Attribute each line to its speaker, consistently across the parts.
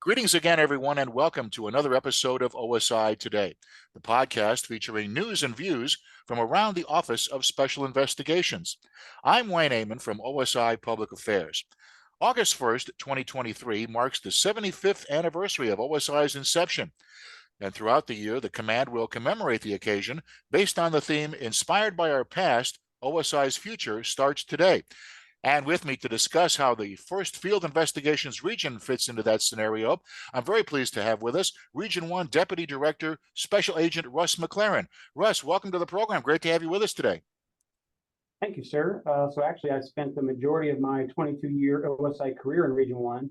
Speaker 1: Greetings again, everyone, and welcome to another episode of OSI Today, the podcast featuring news and views from around the Office of Special Investigations. I'm Wayne Amon from OSI Public Affairs. August 1st, 2023 marks the 75th anniversary of OSI's inception. And throughout the year, the command will commemorate the occasion based on the theme Inspired by Our Past, OSI's Future Starts Today. And with me to discuss how the 1st Field Investigations Region fits into that scenario, I'm very pleased to have with us Region 1 Deputy Director, Special Agent Russ McLaren. Russ, welcome to the program. Great to have you with us today.
Speaker 2: Thank you, sir. So actually, I spent the majority of my 22-year OSI career in Region 1.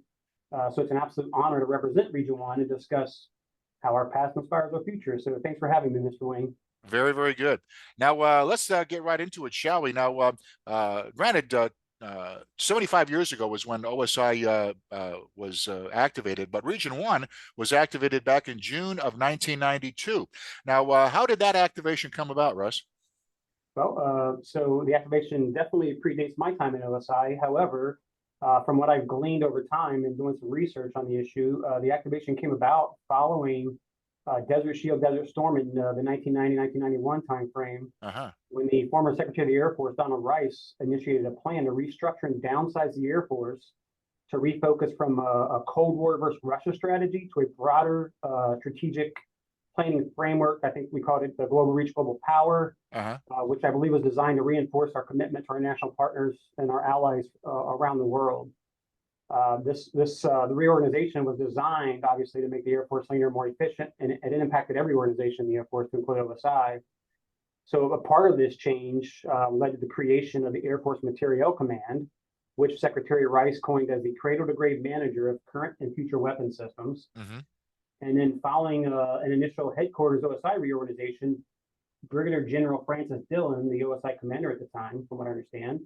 Speaker 2: So it's an absolute honor to represent Region 1 and discuss how our past inspires our future. So thanks for having me, Mr. Wayne.
Speaker 1: Very, very good. Now, let's get right into it, shall we? Now, granted, 75 years ago was when OSI was activated, but Region 1 was activated back in June of 1992. Now, how did that activation come about, Russ?
Speaker 2: Well, so the activation definitely predates my time in OSI. However, from what I've gleaned over time and doing some research on the issue, the activation came about following Desert Shield, Desert Storm in the 1990-1991 timeframe, when the former Secretary of the Air Force, Donald Rice, initiated a plan to restructure and downsize the Air Force to refocus from a Cold War versus Russia strategy to a broader strategic planning framework. I think we called it the Global Reach, Global Power, which I believe was designed to reinforce our commitment to our national partners and our allies around the world. The reorganization was designed, obviously, to make the Air Force leaner, more efficient, and it impacted every organization in the Air Force, to include OSI. So a part of this change led to the creation of the Air Force Materiel Command, which Secretary Rice coined as the cradle-to-grave manager of current and future weapon systems. And then following an initial headquarters OSI reorganization, Brigadier General Francis Dillon, the OSI commander at the time, from what I understand,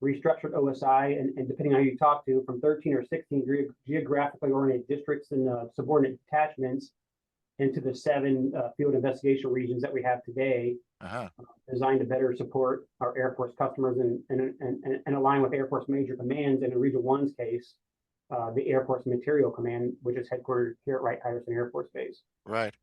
Speaker 2: restructured OSI, and depending on who you talk to, from 13 or 16 geographically oriented districts and subordinate detachments into the 7 field investigation regions that we have today, designed to better support our Air Force customers and align with Air Force major commands, and in Region 1's case, the Air Force Material Command, which is headquartered here at Wright-Patterson Air Force Base.
Speaker 1: Right.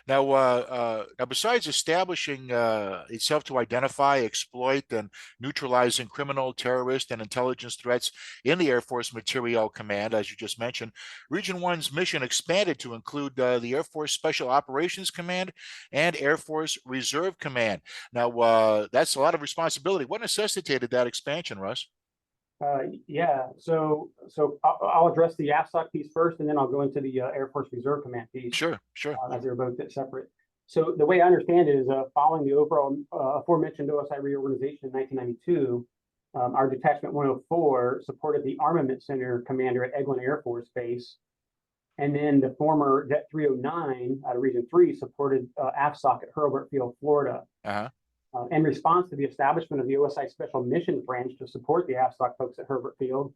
Speaker 1: Now, besides establishing itself to identify, exploit, and neutralizing criminal, terrorist, and intelligence threats in the Air Force Materiel Command, as you just mentioned, Region 1's mission expanded to include the Air Force Special Operations Command and Air Force Reserve Command. Now, that's a lot of responsibility. What necessitated that expansion, Russ?
Speaker 2: Yeah, so I'll address the AFSOC piece first, and then I'll go into the Air Force Reserve Command piece.
Speaker 1: Sure.
Speaker 2: As they're both separate. So the way I understand it is, following the overall aforementioned OSI reorganization in 1992, our Detachment 104 supported the Armament Center commander at Eglin Air Force Base, and then the former Det 309 out of Region 3 supported AFSOC at Hurlburt Field, Florida. In response to the establishment of the OSI Special Missions Branch to support the AFSOC folks at Hurlburt Field,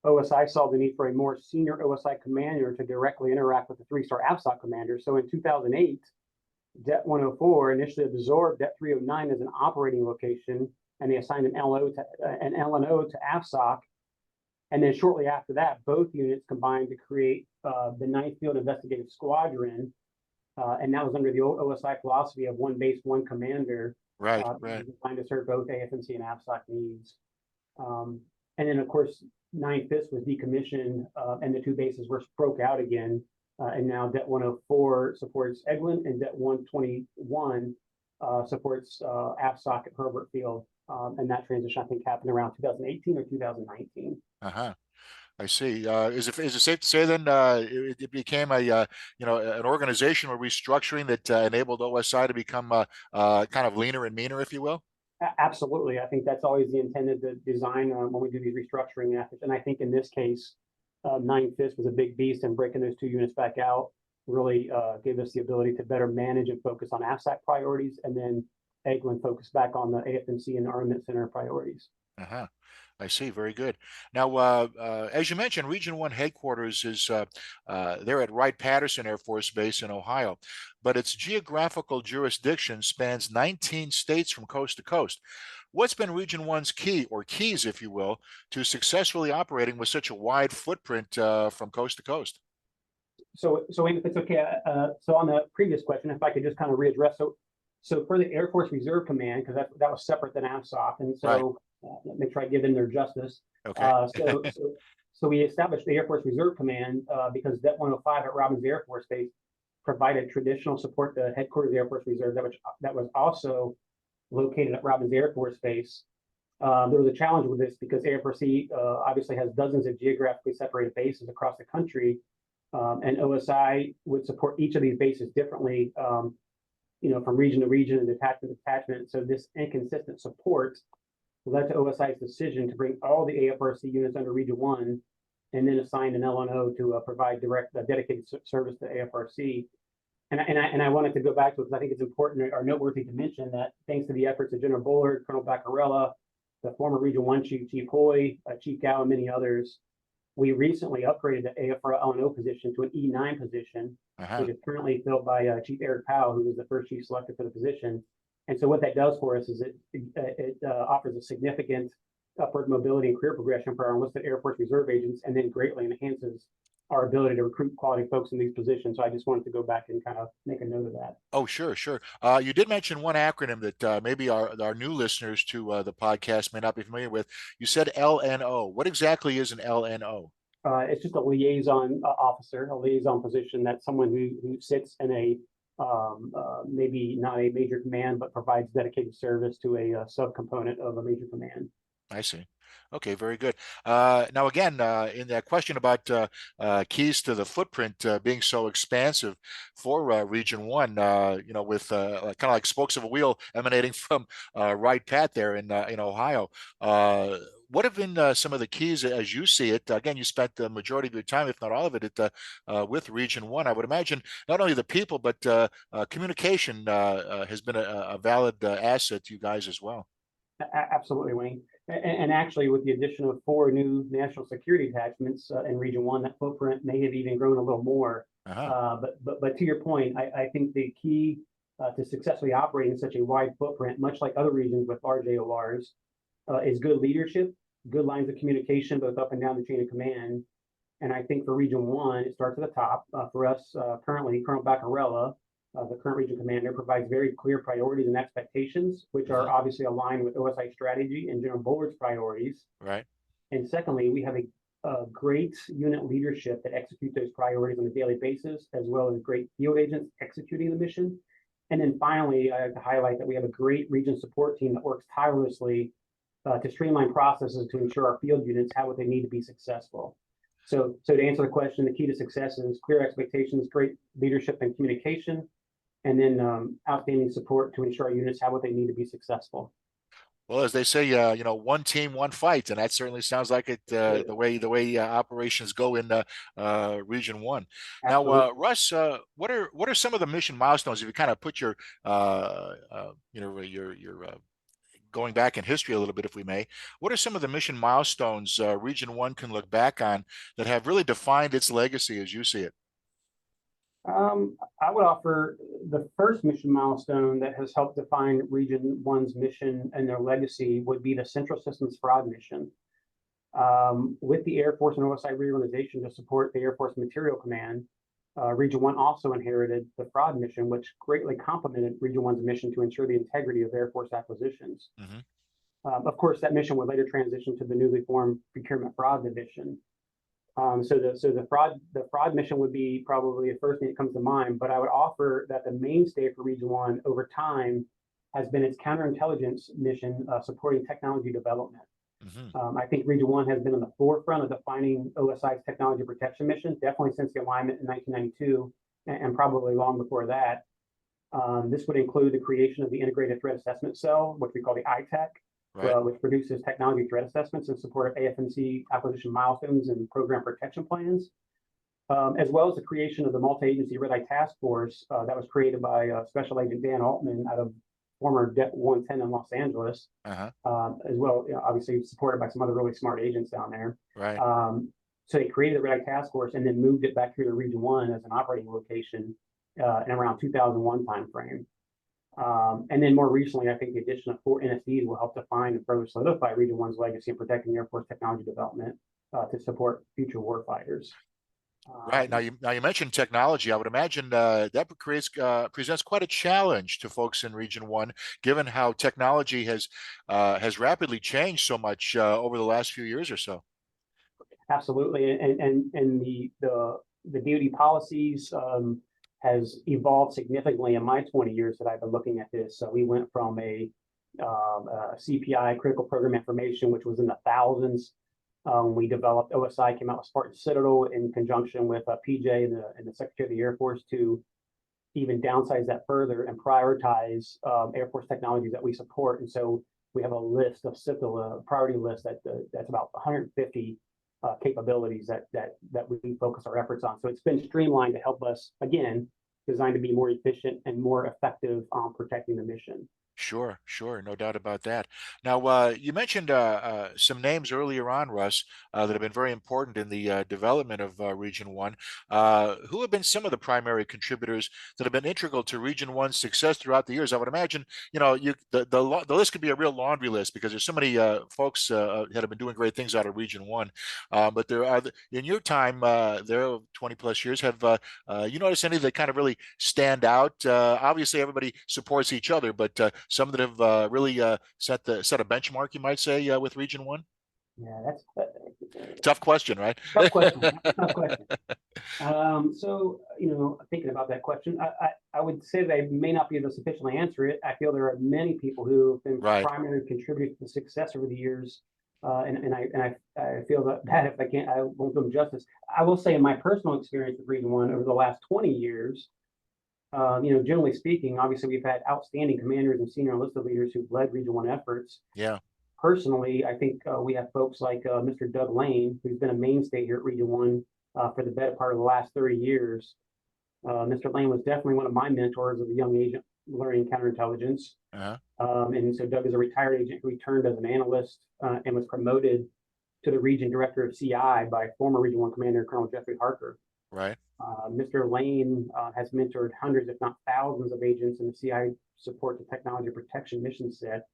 Speaker 2: OSI saw the need for a more senior OSI commander to directly interact with the 3-star AFSOC commander. So in 2008, Det 104 initially absorbed Det 309 as an operating location, and they assigned an LNO to AFSOC. And then shortly after that, both units combined to create the 9th Field Investigative Squadron, and that was under the old OSI philosophy of one base, one commander.
Speaker 1: Right.
Speaker 2: Designed to serve both AFMC and AFSOC needs. And then, of course, 9th FIS was decommissioned, and the 2 bases were broke out again. And now Det 104 supports Eglin, and Det 121 supports AFSOC at Hurlburt Field. And that transition, I think, happened around 2018 or 2019.
Speaker 1: I see. Is it safe to say then it became an organizational restructuring that enabled OSI to become kind of leaner and meaner, if you will?
Speaker 2: Absolutely. I think that's always the intended design when we do these restructuring efforts. And I think in this case, 9th FIS was a big beast, and breaking those 2 units back out really gave us the ability to better manage and focus on AFSOC priorities, and then Eglin focus back on the AFMC and Armament Center priorities.
Speaker 1: I see. Very good. Now, as you mentioned, Region 1 headquarters is there at Wright-Patterson Air Force Base in Ohio, but its geographical jurisdiction spans 19 states from coast to coast. What's been Region 1's key, or keys, if you will, to successfully operating with such a wide footprint from coast to coast?
Speaker 2: Wayne, if it's okay, so on the previous question, if I could just kind of readdress, so for the Air Force Reserve Command, because that was separate than AFSOC, and
Speaker 1: Right.
Speaker 2: so make sure I give them their justice.
Speaker 1: Okay.
Speaker 2: So we established the Air Force Reserve Command because Det 105 at Robins Air Force Base provided traditional support to headquarters Air Force Reserve that was also located at Robins Air Force Base. There was a challenge with this because AFRC obviously has dozens of geographically separated bases across the country, and OSI would support each of these bases differently, from region to region and detachment to detachment. So this inconsistent support led to OSI's decision to bring all the AFRC units under Region 1 and then assign an LNO to provide dedicated service to AFRC. And I wanted to go back to it because I think it's important or noteworthy to mention that thanks to the efforts of General Bullard, Colonel Baccarella, the former Region 1 Chief, Chief Hoy, Chief Gow, and many others, we recently upgraded the AFR LNO position to an E9 position, which is currently filled by Chief Eric Powell, who was the first chief selected for the position. And so what that does for us is it offers a significant upward mobility and career progression for our enlisted Air Force Reserve agents, and then greatly enhances our ability to recruit quality folks in these positions. So I just wanted to go back and kind of make a note of that.
Speaker 1: Oh, sure, sure. You did mention one acronym that maybe our new listeners to the podcast may not be familiar with. You said LNO. What exactly is an LNO?
Speaker 2: It's just a liaison officer, a liaison position. That's someone who sits in a maybe not a major command, but provides dedicated service to a subcomponent of a major command.
Speaker 1: I see. Okay, very good. Now, again, in that question about keys to the footprint being so expansive for Region 1, with kind of like spokes of a wheel emanating from Wright Pat there in Ohio. What have been some of the keys as you see it? Again, you spent the majority of your time, if not all of it, with Region 1. I would imagine not only the people, but communication has been a valid asset to you guys as well.
Speaker 2: Absolutely, Wayne. And actually, with the addition of 4 new national security attachments in Region 1, that footprint may have even grown a little more. But to your point, I think the key to successfully operating such a wide footprint, much like other regions with large AORs, is good leadership, good lines of communication, both up and down the chain of command. And I think for Region 1, it starts at the top. For us, currently, Colonel Baccarella, the current region commander, provides very clear priorities and expectations, which are obviously aligned with OSI strategy and General Bullard's priorities.
Speaker 1: Right.
Speaker 2: And secondly, we have a great unit leadership that execute those priorities on a daily basis, as well as great field agents executing the mission. And then finally, I have to highlight that we have a great region support team that works tirelessly to streamline processes to ensure our field units have what they need to be successful. So to answer the question, the key to success is clear expectations, great leadership and communication, and then outstanding support to ensure our units have what they need to be successful.
Speaker 1: Well, as they say, one team, one fight, and that certainly sounds like it. The way operations go in Region 1.
Speaker 2: Absolutely.
Speaker 1: Now, Russ, what are some of the mission milestones? If you kind of put your going back in history a little bit, if we may, what are some of the mission milestones Region 1 can look back on that have really defined its legacy as you see it?
Speaker 2: I would offer the first mission milestone that has helped define Region 1's mission and their legacy would be the Central Systems Fraud Mission. With the Air Force and OSI reorganization to support the Air Force Material Command, Region 1 also inherited the fraud mission, which greatly complemented Region 1's mission to ensure the integrity of Air Force acquisitions. Of course, that mission would later transition to the newly formed Procurement Fraud Division. So the fraud mission would be probably the first thing that comes to mind, but I would offer that the mainstay for Region 1 over time has been its counterintelligence mission supporting technology development. I think Region 1 has been on the forefront of defining OSI's technology protection mission, definitely since the alignment in 1992, and probably long before that. This would include the creation of the Integrated Threat Assessment Cell, which we call the ITAC, which produces technology threat assessments in support of AFMC acquisition milestones and program protection plans, as well as the creation of the multi-agency Red Eye Task Force that was created by Special Agent Dan Altman out of former Det 110 in Los Angeles, as well, obviously supported by some other really smart agents down there. So they created the Red Eye Task Force and then moved it back here to Region 1 as an operating location in around 2001 timeframe. And then more recently, I think the addition of 4 NSDs will help define and further solidify Region 1's legacy in protecting Air Force technology development to support future warfighters.
Speaker 1: Right. Now you mentioned technology. I would imagine that presents quite a challenge to folks in Region One, given how technology has rapidly changed so much over the last few years or so.
Speaker 2: Absolutely, and the DoD policies has evolved significantly in my 20 years that I've been looking at this. So we went from a CPI, critical program information, which was in the thousands. We developed OSI, came out with Spartan Citadel in conjunction with PJ and the Secretary of the Air Force to even downsize that further and prioritize Air Force technologies that we support. And so we have a list of priority list that's about 150 capabilities that we focus our efforts on. So it's been streamlined to help us, again, designed to be more efficient and more effective on protecting the mission.
Speaker 1: Sure, sure, no doubt about that. Now, you mentioned some names earlier on, Russ, that have been very important in the development of Region One. Who have been some of the primary contributors that have been integral to Region One's success throughout the years? I would imagine, the list could be a real laundry list because there's so many folks that have been doing great things out of Region One. But there are, in your time there, 20 plus years, have you noticed any that kind of really stand out? Obviously, everybody supports each other, but some that have really set a benchmark, you might say, with Region One?
Speaker 2: Yeah, that's
Speaker 1: Tough question, right?
Speaker 2: tough question. Tough question. So, thinking about that question, I would say that I may not be able to sufficiently answer it. I feel there are many people who have been
Speaker 1: Right.
Speaker 2: primary contributors to success over the years. I feel that if I can't, I won't do them justice. I will say in my personal experience with Region One over the last 20 years, generally speaking, obviously we've had outstanding commanders and senior enlisted leaders who've led Region One efforts.
Speaker 1: Yeah.
Speaker 2: Personally, I think we have folks like Mr. Doug Lane, who's been a mainstay here at Region One for the better part of the last 30 years. Mr. Lane was definitely one of my mentors as a young agent learning counterintelligence.
Speaker 1: Uh-huh.
Speaker 2: And so Doug is a retired agent who returned as an analyst and was promoted to the region director of CI by former Region One Commander Colonel Jeffrey Harker.
Speaker 1: Right.
Speaker 2: Mr. Lane has mentored hundreds, if not thousands, of agents in the CI support the technology protection mission set.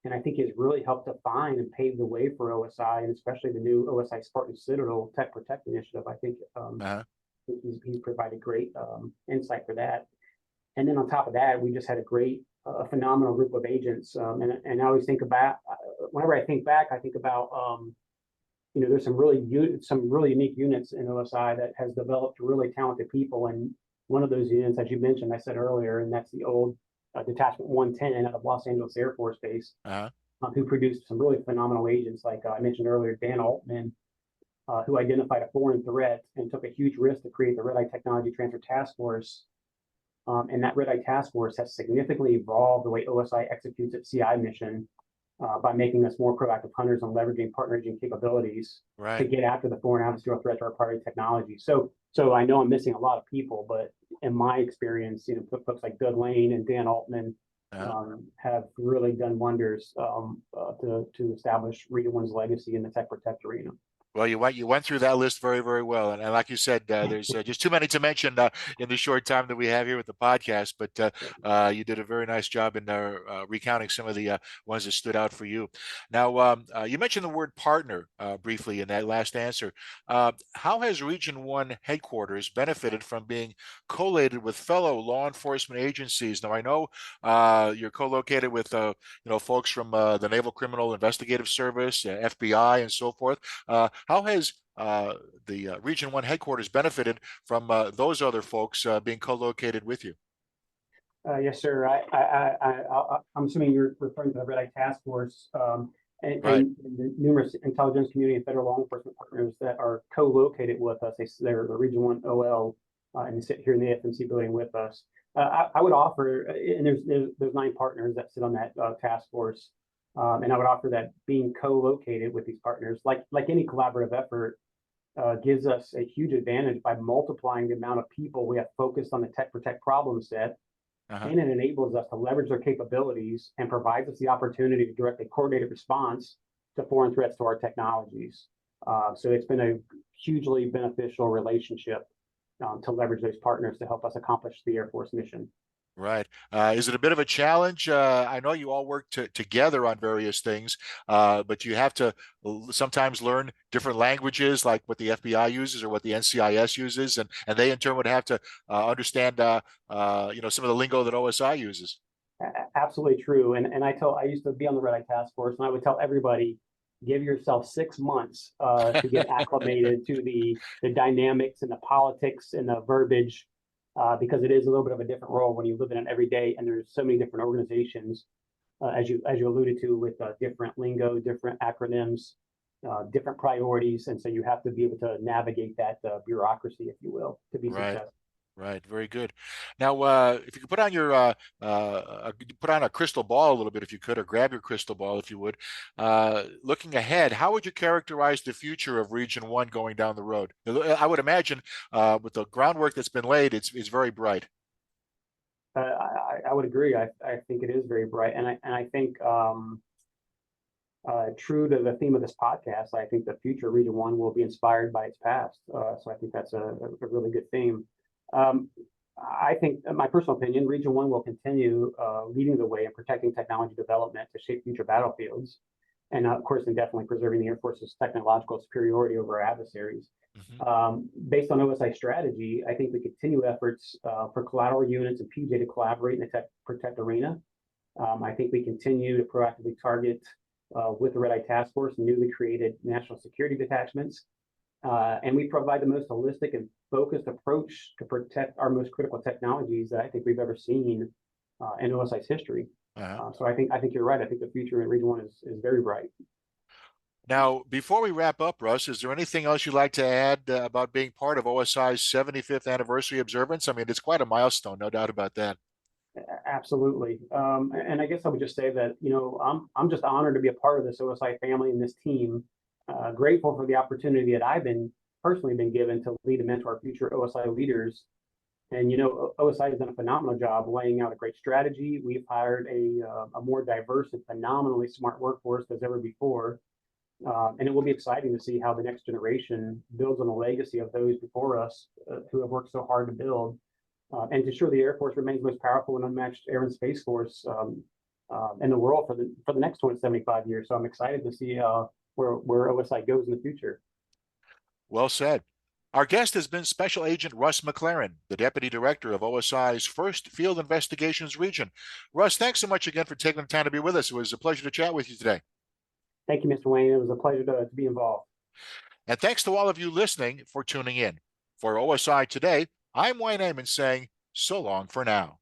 Speaker 2: And I think has really helped define and pave the way for OSI, and especially the new OSI Spartan Citadel Tech Protect initiative. I think
Speaker 1: Uh-huh.
Speaker 2: he's provided great insight for that. And then on top of that, we just had a phenomenal group of agents. And I always think about, whenever I think back, I think about, there's some really unique units in OSI that has developed really talented people. And one of those units, as you mentioned, I said earlier, and that's the old Detachment 110 out of Los Angeles Air Force Base,
Speaker 1: Uh-huh.
Speaker 2: who produced some really phenomenal agents, like I mentioned earlier, Dan Altman, who identified a foreign threat and took a huge risk to create the Red Eye Technology Transfer Task Force. And that Red Eye Task Force has significantly evolved the way OSI executes its CI mission by making us more proactive hunters and leveraging partner agent capabilities to
Speaker 1: Right.
Speaker 2: get after the foreign adversarial threat to our priority technology. So I know I'm missing a lot of people, but in my experience, folks like Doug Lane and Dan Altman
Speaker 1: Uh-huh.
Speaker 2: have really done wonders to establish Region One's legacy in the tech protect arena.
Speaker 1: Well, you went through that list very, very well, and like you said, there's just too many to mention in the short time that we have here with the podcast. But you did a very nice job in recounting some of the ones that stood out for you. Now, you mentioned the word partner briefly in that last answer. How has Region One headquarters benefited from being co-located with fellow law enforcement agencies? Now, I know you're co-located with folks from the Naval Criminal Investigative Service, FBI, and so forth. How has the Region One headquarters benefited from those other folks being co-located with you?
Speaker 2: Yes, sir. I'm assuming you're referring to the Red Eye Task Force and,
Speaker 1: Right.
Speaker 2: and the numerous intelligence community and federal law enforcement partners that are co-located with us. They're the Region One OL and they sit here in the FMC building with us. I would offer, and there's 9 partners that sit on that task force, and I would offer that being co-located with these partners, like any collaborative effort, gives us a huge advantage by multiplying the amount of people we have focused on the tech protect problem set,
Speaker 1: Uh-huh.
Speaker 2: and it enables us to leverage their capabilities and provides us the opportunity to direct a coordinated response to foreign threats to our technologies. So it's been a hugely beneficial relationship to leverage those partners to help us accomplish the Air Force mission.
Speaker 1: Right. Is it a bit of a challenge? I know you all work together on various things, but you have to sometimes learn different languages, like what the FBI uses or what the NCIS uses, and they in turn would have to understand, some of the lingo that OSI uses.
Speaker 2: Absolutely true. And I used to be on the Red Eye Task Force, and I would tell everybody, give yourself 6 months to get acclimated to the dynamics and the politics and the verbiage, because it is a little bit of a different role when you live in it every day. And there's so many different organizations, as you alluded to, with different lingo, different acronyms, different priorities, and so you have to be able to navigate that bureaucracy, if you will, to be
Speaker 1: Right.
Speaker 2: successful.
Speaker 1: Right, very good. Now, if you could put on your put on a crystal ball a little bit, if you could, or grab your crystal ball, if you would. Looking ahead, how would you characterize the future of Region One going down the road? I would imagine, with the groundwork that's been laid, it's very bright.
Speaker 2: I would agree. I think it is very bright, and I think true to the theme of this podcast, I think the future of Region One will be inspired by its past. So I think that's a really good theme. Um, I think, in my personal opinion, Region One will continue leading the way in protecting technology development to shape future battlefields, and of course, and definitely preserving the Air Force's technological superiority over our adversaries.
Speaker 1: Mhm.
Speaker 2: Based on OSI strategy, I think we continue efforts for collateral units and PJ to collaborate in the protect arena. I think we continue to proactively target with the Red Eye Task Force newly created national security detachments. And we provide the most holistic and focused approach to protect our most critical technologies that I think we've ever seen in OSI's history.
Speaker 1: Uh-huh.
Speaker 2: So I think you're right. I think the future in Region One is very bright.
Speaker 1: Now, before we wrap up, Russ, is there anything else you'd like to add about being part of OSI's 75th anniversary observance? I mean, it's quite a milestone, no doubt about that.
Speaker 2: Absolutely. And I guess I would just say that, I'm just honored to be a part of this OSI family and this team. Grateful for the opportunity that I've been personally been given to lead and mentor future OSI leaders. And OSI has done a phenomenal job laying out a great strategy. We've hired a more diverse and phenomenally smart workforce than ever before. And it will be exciting to see how the next generation builds on the legacy of those before us who have worked so hard to build and to ensure the Air Force remains the most powerful and unmatched air and space force in the world for the next 75 years. So I'm excited to see where OSI goes in the future.
Speaker 1: Well said. Our guest has been Special Agent Russ McLaren, the Deputy Director of OSI's first Field Investigations Region. Russ, thanks so much again for taking the time to be with us. It was a pleasure to chat with you today.
Speaker 2: Thank you, Mr. Wayne. It was a pleasure to be involved.
Speaker 1: And thanks to all of you listening for tuning in. For OSI Today, I'm Wayne Amon saying so long for now.